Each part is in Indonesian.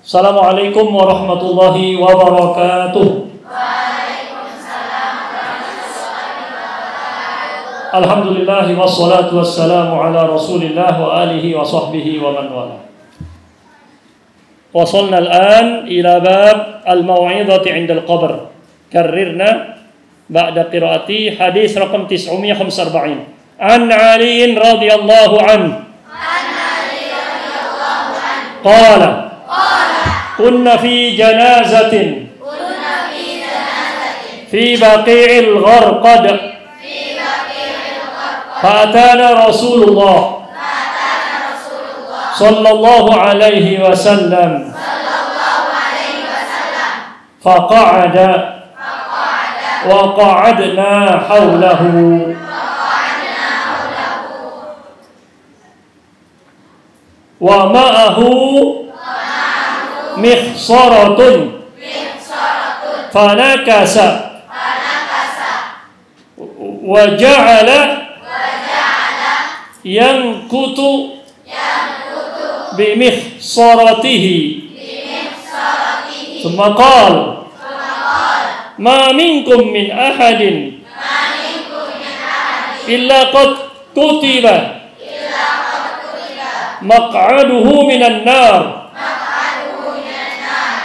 Assalamualaikum warahmatullahi wabarakatuh. Waalaikumsalam warahmatullahi wabarakatuh. Alhamdulillah wassalatu wassalamu ala Rasulillah wa alihi wa sahbihi wa man wala. Wasalna al-an ila bab al-maw'idhati 'inda al-qabr. Karrirna ba'da qiraati hadis raqam 945. An Ali radhiyallahu anhu. Qala كنا في جنازة في بقيع الغرقد فأتانا رسول الله صلى الله عليه وسلم فقعد وقعدنا حوله ومعه مخصرة فنكس وجعل ينكت بمخصرته ثم قال ما منكم من أحد إلا قد كتب مقعده من النار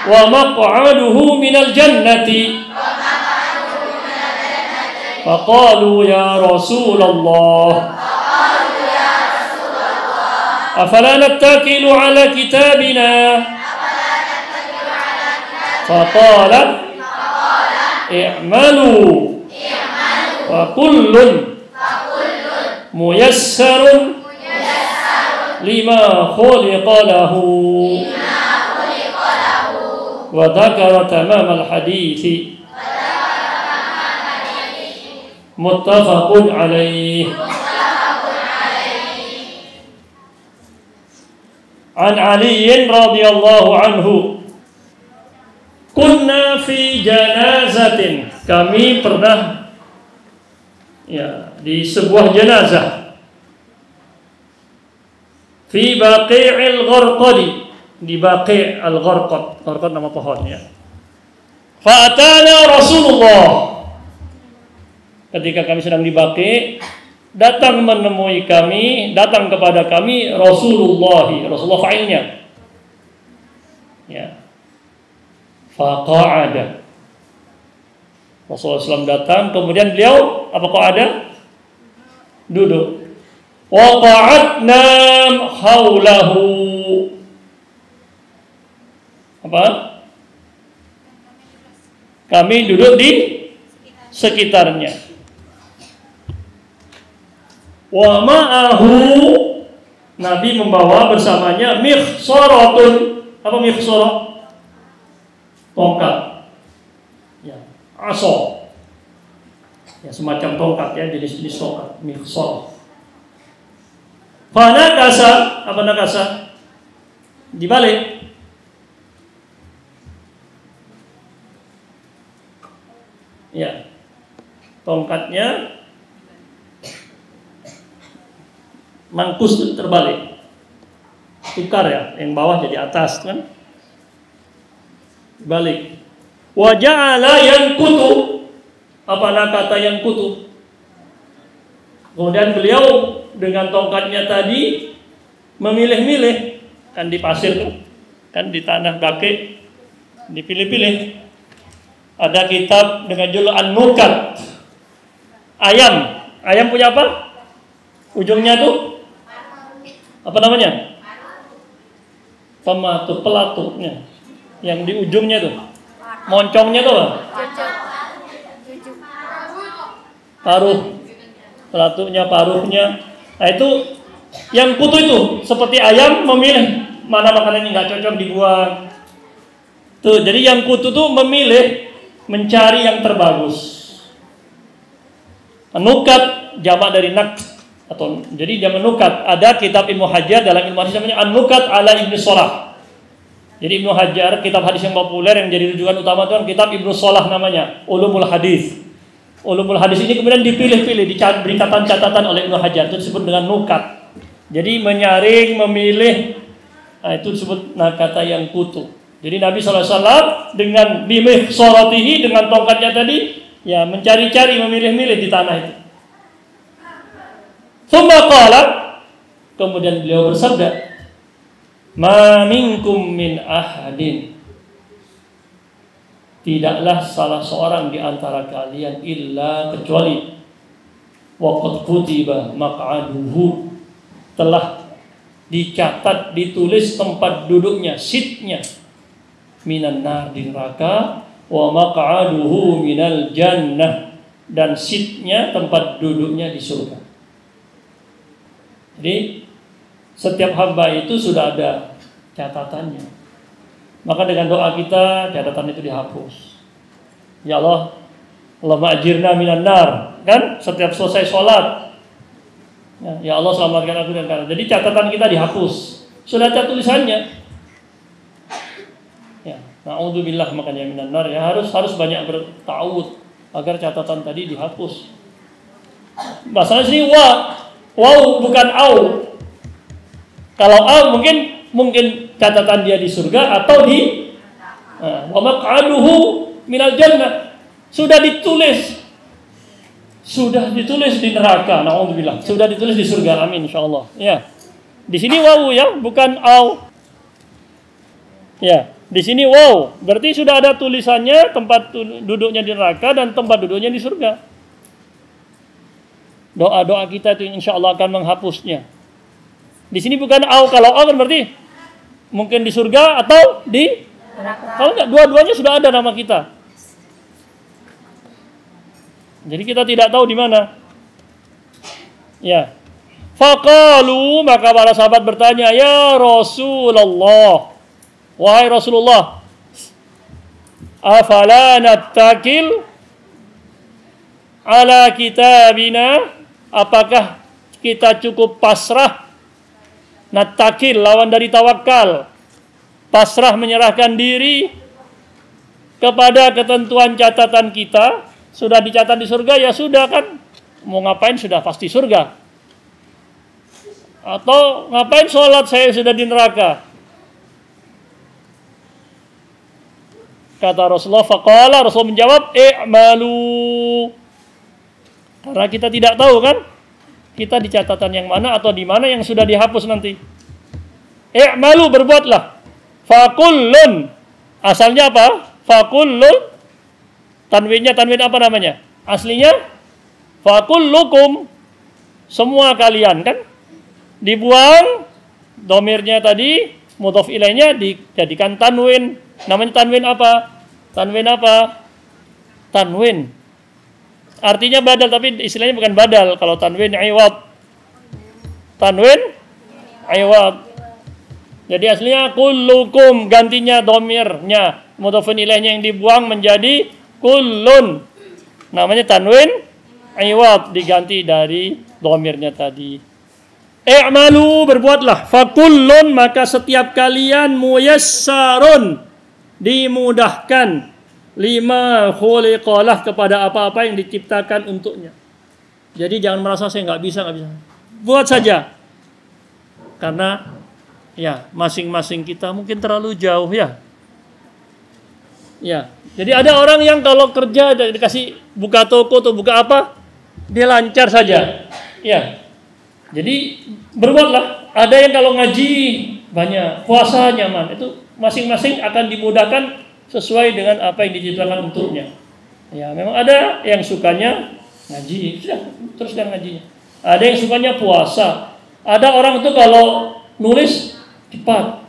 ومقعده من الجنة فقالوا يا رسول الله أفلا نتكل على كتابنا فقال اعملوا وكل ميسر لما خلق له وذكر تمام الحديث متفق عليه. عن علي رضي الله عنه كنا في جنازة, kami pernah di sebuah jenazah, fi baqi'il gharqadi, di Baqi' al-Gharqad. Gharqad nama pohonnya. Fa'atana Rasulullah, ketika kami sedang di Baqi', datang menemui kami, datang kepada kami Rasulullah fa'ilnya. Ya. Faqa'ada, Rasulullah SAW datang, kemudian beliau apa qa'ada? Duduk. Wa qa'adna haulahu, apa? Kami duduk di sekitarnya. Wa ma'ahu, Nabi membawa bersamanya mikhsaratun. Apa mikhsarah? Tongkat. Ya, asa. Ya, semacam tongkat ya, jenis-jenis tongkat, mikhsarah. Fa nakasa, apa nakasa? Dibalik. Ya, tongkatnya mangkus terbalik, tukar ya, yang bawah jadi atas kan, balik. Waja'ala yankutu, apa kata yankutu? Kemudian beliau dengan tongkatnya tadi memilih-milih, kan di pasir kan di tanah kaki, dipilih-pilih. Ada kitab dengan judul An-Nukat. Ayam punya apa? Ujungnya tuh apa namanya? Pematu, pelatuknya. Yang di ujungnya tuh, moncongnya tuh apa? Paruh. Pelatuknya, paruhnya. Nah itu yang kutu itu seperti ayam memilih mana makanan yang nggak cocok dibuang. Tuh, jadi yang kutu tuh memilih, mencari yang terbagus. Nukat jamak dari nak, atau jadi dia menukat. Ada kitab Ibnu Hajar dalam ilmu hadis namanya An-Nukat ala Ibnu Shalah. Jadi Ibnu Hajar, kitab hadis yang populer yang jadi rujukan utama itu kan kitab Ibnu Shalah namanya, Ulumul Hadis. Ulumul Hadis ini kemudian dipilih-pilih, diberi catatan-catatan oleh Ibnu Hajar, itu disebut dengan nukat. Jadi menyaring, memilih, nah itu disebut kata yang kutu. Jadi Nabi SAW dengan bimihsaratihi, dengan tongkatnya tadi, ya mencari-cari, memilih-milih di tanah itu. Tsumma qala, kemudian beliau bersabda, ma minkum min ahadin, tidaklah salah seorang di antara kalian illa kecuali waqad kutiba maq'aduhu, telah dicatat, ditulis tempat duduknya, seatnya, minan nar, di neraka, wa maq'aduhu minal jannah, dan seatnya, tempat duduknya di surga. Jadi setiap hamba itu sudah ada catatannya. Maka dengan doa kita, catatan itu dihapus. Ya Allah, Allahumma ajirna minan nar, kan setiap selesai sholat, ya Allah selamatkan aku dari neraka. Jadi catatan kita dihapus, sudah ada tulisannya. Ya, na'udzubillah, makanya minan nar, ya harus banyak berta'awud agar catatan tadi dihapus. Masalah sini wow bukan au. Kalau au mungkin catatan dia di surga atau di wa maq'aduhu minal jannah, sudah ditulis di neraka, na'udzubillah, sudah ditulis di surga, amin insyaallah. Ya. Di sini waw ya, bukan au. Ya, di sini waw, berarti sudah ada tulisannya tempat duduknya di neraka dan tempat duduknya di surga. Doa-doa kita itu insyaallah akan menghapusnya. Di sini bukan au, kalau au kan berarti mungkin di surga atau di neraka. Kalau enggak, dua-duanya sudah ada nama kita. Jadi kita tidak tahu di mana. Ya. Faqalu, maka para sahabat bertanya, ya Rasulullah, wahai Rasulullah, afala nattakil ala kitabina, apakah kita cukup pasrah? Nattakil, lawan dari tawakal, pasrah, menyerahkan diri kepada ketentuan catatan kita. Sudah dicatat di surga, ya sudah kan, mau ngapain sudah pasti surga. Atau ngapain sholat, saya sudah di neraka. Kata Rasulullah, faqala, Rasul menjawab, i'malu. Karena kita tidak tahu kan, kita di catatan yang mana atau di mana yang sudah dihapus nanti. I'malu, berbuatlah. Fakullun, asalnya apa? Fakullun, tanwin apa namanya? Aslinya fakullukum, semua kalian kan. Dibuang domirnya tadi, mudhof ilaihnya dijadikan tanwin. Namanya tanwin apa? Tanwin. Artinya badal, tapi istilahnya bukan badal. Kalau tanwin iwad. Jadi aslinya kullukum, gantinya domirnya, mudhofun ilaihnya yang dibuang menjadi kullun. Namanya tanwin iwad, diganti dari domirnya tadi. I'malu, berbuatlah. Fakullun, maka setiap kalian, muyassarun, dimudahkan, lima khuliqalah, kepada apa-apa yang diciptakan untuknya. Jadi jangan merasa saya nggak bisa. Buat saja. Karena ya masing-masing kita mungkin terlalu jauh ya. Ya, jadi ada orang yang kalau kerja dikasih buka toko atau buka apa, dia lancar saja. Ya. Jadi berbuatlah. Ada yang kalau ngaji banyak, puasa nyaman, itu masing-masing akan dimudahkan sesuai dengan apa yang diciptakan untuknya. Ya, memang ada yang sukanya ngaji, sudah teruskan ngajinya. Ada yang sukanya puasa. Ada orang itu kalau nulis cepat.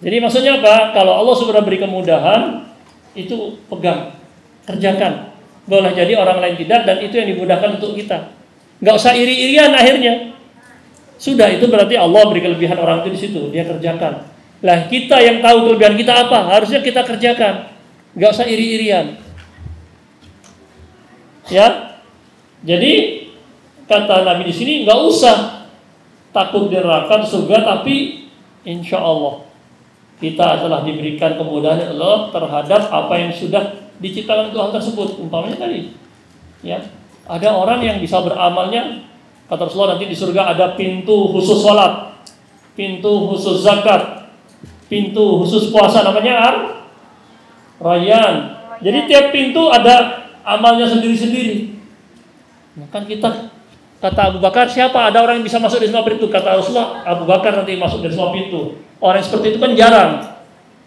Jadi maksudnya apa? Kalau Allah sudah beri kemudahan, itu pegang, kerjakan. Boleh jadi orang lain tidak, dan itu yang dimudahkan untuk kita. Nggak usah iri-irian akhirnya. Sudah, itu berarti Allah beri kelebihan orang itu di situ, dia kerjakan. Lah kita yang tahu kelebihan kita apa, harusnya kita kerjakan. Nggak usah iri-irian. Ya. Jadi kata Nabi di sini, nggak usah takut di neraka, surga, tapi insya Allah kita telah diberikan kemudahan Allah terhadap apa yang sudah diciptakan untuk hal tersebut. Umpamanya tadi, ya, ada orang yang bisa beramalnya, kata Rasulullah, nanti di surga ada pintu khusus sholat, pintu khusus zakat, pintu khusus puasa namanya Rayyan. Jadi tiap pintu ada amalnya sendiri-sendiri. Maka kita, kata Abu Bakar, siapa ada orang yang bisa masuk di semua pintu? Kata Rasulullah, Abu Bakar nanti masuk di semua pintu. Orang seperti itu kan jarang,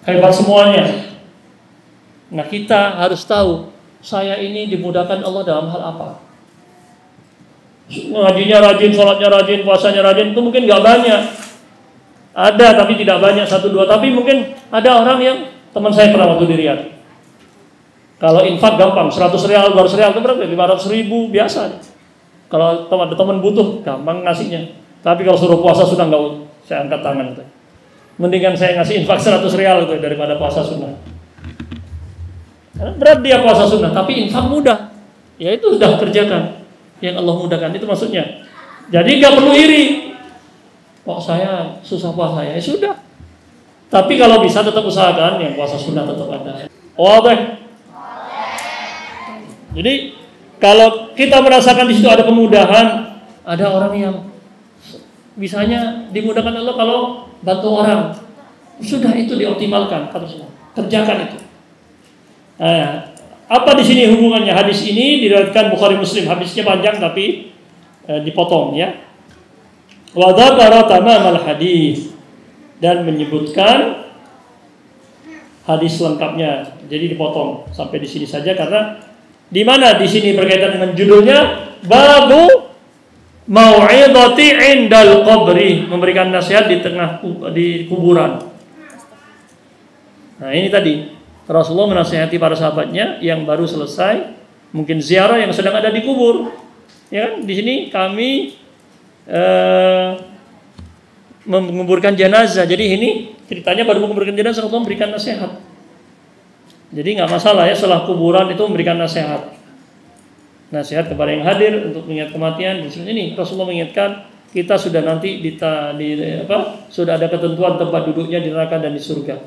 hebat semuanya. Nah kita harus tahu, saya ini dimudahkan Allah dalam hal apa? Ngajinya rajin, sholatnya rajin, puasanya rajin, itu mungkin gak banyak. Ada tapi tidak banyak, 1, 2. Tapi mungkin ada orang yang, teman saya pernah waktu di Riyadh, kalau infak gampang, 100 rial, 200 rial itu berapa? 500 ribu biasa. Kalau ada teman butuh, gampang ngasihnya. Tapi kalau suruh puasa sudah enggak, saya angkat tangan itu. Mendingan saya ngasih infak 100 rial itu daripada puasa sunnah. Berat dia puasa sunnah, tapi infak mudah. Ya itu sudah kerjakan. Yang Allah mudahkan, itu maksudnya. Jadi enggak perlu iri. Kok saya susah puasa, ya sudah. Tapi kalau bisa tetap usahakan yang puasa sunnah tetap ada. Wadah. Jadi kalau kita merasakan di situ ada kemudahan, ada orang yang bisanya dimudahkan Allah kalau bantu orang, sudah itu dioptimalkan, kerjakan itu. Nah, apa di sini hubungannya? Hadis ini diriwayatkan Bukhari Muslim, hadisnya panjang tapi dipotong ya. Wa dzakara tamamal hadis, dan menyebutkan hadis lengkapnya. Jadi dipotong sampai di sini saja karena di mana di sini berkaitan dengan judulnya babu mau'izati indal qabri, memberikan nasihat di kuburan. Nah, ini tadi Rasulullah menasihati para sahabatnya yang baru selesai mungkin ziarah yang sedang ada di kubur. Ya kan? Di sini kami menguburkan jenazah. Jadi ini ceritanya baru menguburkan jenazah, Rasulullah memberikan nasihat. Jadi nggak masalah ya setelah kuburan itu memberikan nasihat kepada yang hadir untuk mengingat kematian. Di sini Rasulullah mengingatkan kita sudah nanti sudah ada ketentuan tempat duduknya di neraka dan di surga.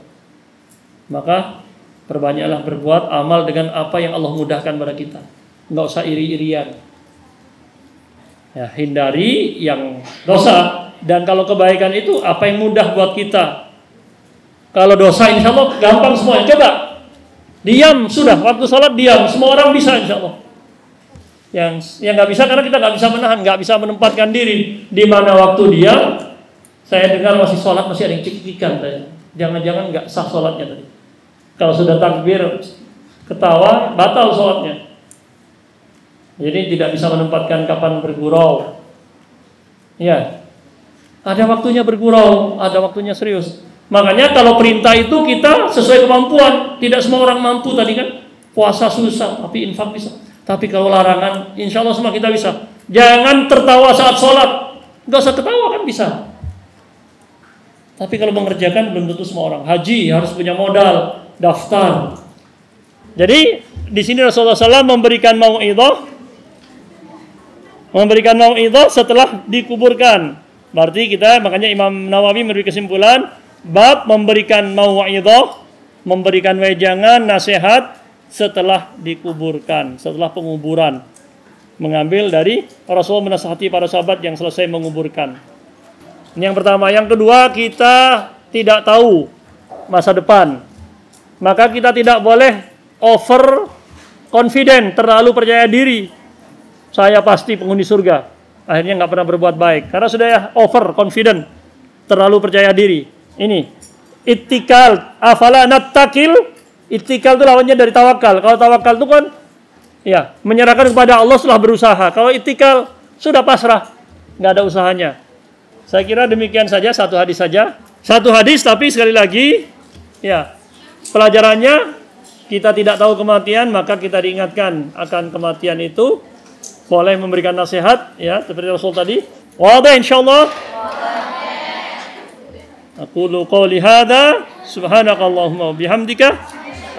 Maka perbanyaklah berbuat amal dengan apa yang Allah mudahkan pada kita. Nggak usah iri-irian. Ya, hindari yang dosa, dan kalau kebaikan itu apa yang mudah buat kita. Kalau dosa insya Allah gampang semuanya. Coba diam sudah, waktu sholat diam, semua orang bisa insya Allah. Yang nggak bisa karena kita nggak bisa menahan, nggak bisa menempatkan diri. Di mana waktu diam, saya dengar masih sholat masih ada yang cek-cekan tadi. Jangan-jangan nggak sah sholatnya tadi. Kalau sudah takbir ketawa batal sholatnya. Jadi tidak bisa menempatkan kapan bergurau. Ya, ada waktunya bergurau, ada waktunya serius. Makanya kalau perintah itu kita sesuai kemampuan. Tidak semua orang mampu tadi kan. Puasa susah, tapi infak bisa. Tapi kalau larangan, insya Allah semua kita bisa. Jangan tertawa saat sholat. Gak usah ketawa kan bisa. Tapi kalau mengerjakan belum tentu semua orang. Haji harus punya modal, daftar. Jadi di sini Rasulullah SAW memberikan mau'idhah setelah dikuburkan. Berarti makanya Imam Nawawi memberi kesimpulan, bab memberikan mau'idhah, memberikan wejangan, nasihat setelah dikuburkan, setelah penguburan. Mengambil dari Rasulullah menasihati para sahabat yang selesai menguburkan. Ini yang pertama. Yang kedua, kita tidak tahu masa depan. Maka kita tidak boleh over confident, terlalu percaya diri. Saya pasti penghuni surga. Akhirnya nggak pernah berbuat baik. Karena sudah over confident, terlalu percaya diri. Ini ittikal, afala nattakil. Ittikal itu lawannya dari tawakal. Kalau tawakal itu kan ya menyerahkan kepada Allah setelah berusaha. Kalau ittikal sudah pasrah, nggak ada usahanya. Saya kira demikian saja, satu hadis saja. Satu hadis tapi sekali lagi ya pelajarannya kita tidak tahu kematian, maka kita diingatkan akan kematian itu. Boleh memberikan nasihat ya seperti Rasul tadi. Wadah insyaallah. Aqulu qawli hadza subhanakallahumma wa bihamdika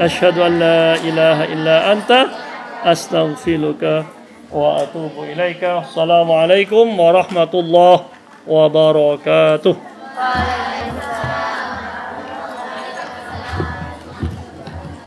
asyhadu an la ilaha illa anta astaghfiruka wa atubu ilaika. Assalamualaikum warahmatullahi wabarakatuh.